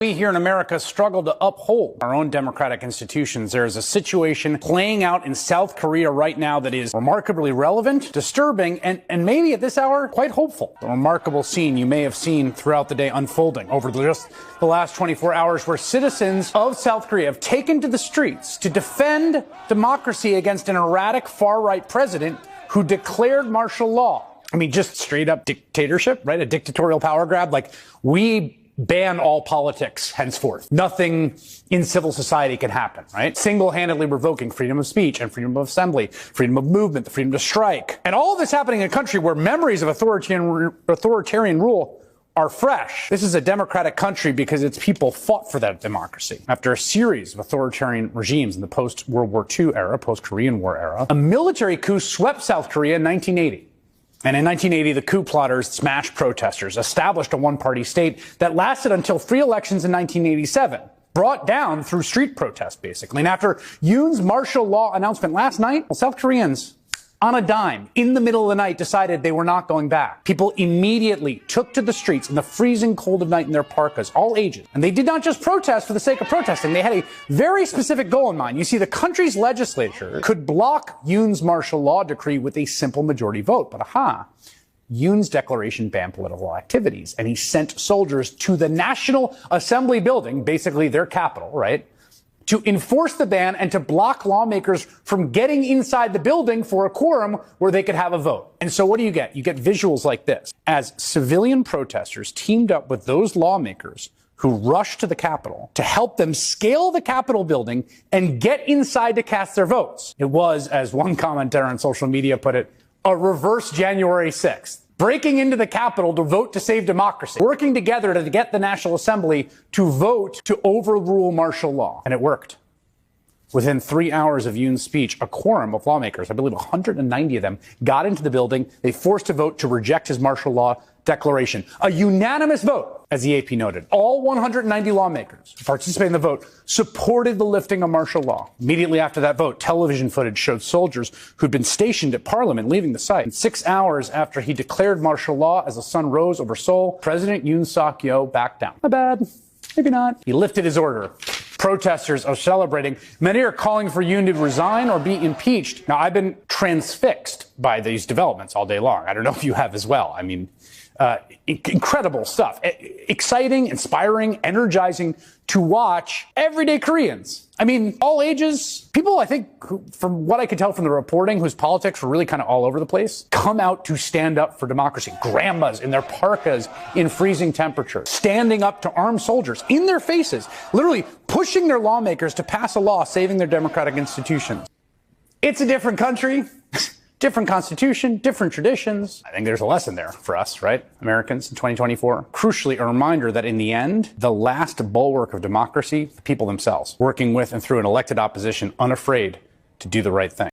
We here in America struggle to uphold our own democratic institutions. There is a situation playing out in South Korea right now that is remarkably relevant, disturbing, and maybe at this hour, quite hopeful. A remarkable scene you may have seen throughout the day unfolding over just the last 24 hours where citizens of South Korea have taken to the streets to defend democracy against an erratic far-right president who declared martial law. I mean, just straight up dictatorship, right? A dictatorial power grab. Like, we ban all politics henceforth. Nothing in civil society can happen, right? Single-handedly revoking freedom of speech and freedom of assembly, freedom of movement, the freedom to strike. And all of this happening in a country where memories of authoritarian rule are fresh. This is a democratic country because its people fought for that democracy. After a series of authoritarian regimes in the post-World War II era, post-Korean War era, a military coup swept South Korea in 1980. And in 1980, the coup plotters smashed protesters, established a one-party state that lasted until free elections in 1987, brought down through street protest, basically. And after Yoon's martial law announcement last night, well, South Koreans, on a dime, in the middle of the night, decided they were not going back. People immediately took to the streets in the freezing cold of night in their parkas, all ages. And they did not just protest for the sake of protesting. They had a very specific goal in mind. You see, the country's legislature could block Yoon's martial law decree with a simple majority vote. But Yoon's declaration banned political activities, and he sent soldiers to the National Assembly building, basically their capital, right, to enforce the ban and to block lawmakers from getting inside the building for a quorum where they could have a vote. And so what do? You get visuals like this. As civilian protesters teamed up with those lawmakers who rushed to the Capitol to help them scale the Capitol building and get inside to cast their votes. It was, as one commentator on social media put it, a reverse January 6th. Breaking into the Capitol to vote to save democracy, working together to get the National Assembly to vote to overrule martial law. And it worked. Within 3 hours of Yoon's speech, a quorum of lawmakers, I believe 190 of them, got into the building. They forced a vote to reject his martial law declaration. A unanimous vote, as the AP noted. All 190 lawmakers who participated in the vote supported the lifting of martial law. Immediately after that vote, television footage showed soldiers who'd been stationed at Parliament leaving the site. And 6 hours after he declared martial law, as the sun rose over Seoul, President Yoon Suk-yeol backed down. My bad. Maybe not. He lifted his order. Protesters are celebrating. Many are calling for Yoon to resign or be impeached. Now, I've been transfixed by these developments all day long. I don't know if you have as well. I mean, incredible stuff. Exciting, inspiring, energizing to watch everyday Koreans. I mean, all ages, people, I think, from what I could tell from the reporting, whose politics were really kind of all over the place, come out to stand up for democracy. Grandmas in their parkas in freezing temperature, standing up to armed soldiers in their faces, literally pushing their lawmakers to pass a law saving their democratic institutions. It's a different country. Different constitution, different traditions. I think there's a lesson there for us, right? Americans in 2024. Crucially, a reminder that in the end, the last bulwark of democracy, the people themselves, working with and through an elected opposition, unafraid to do the right thing.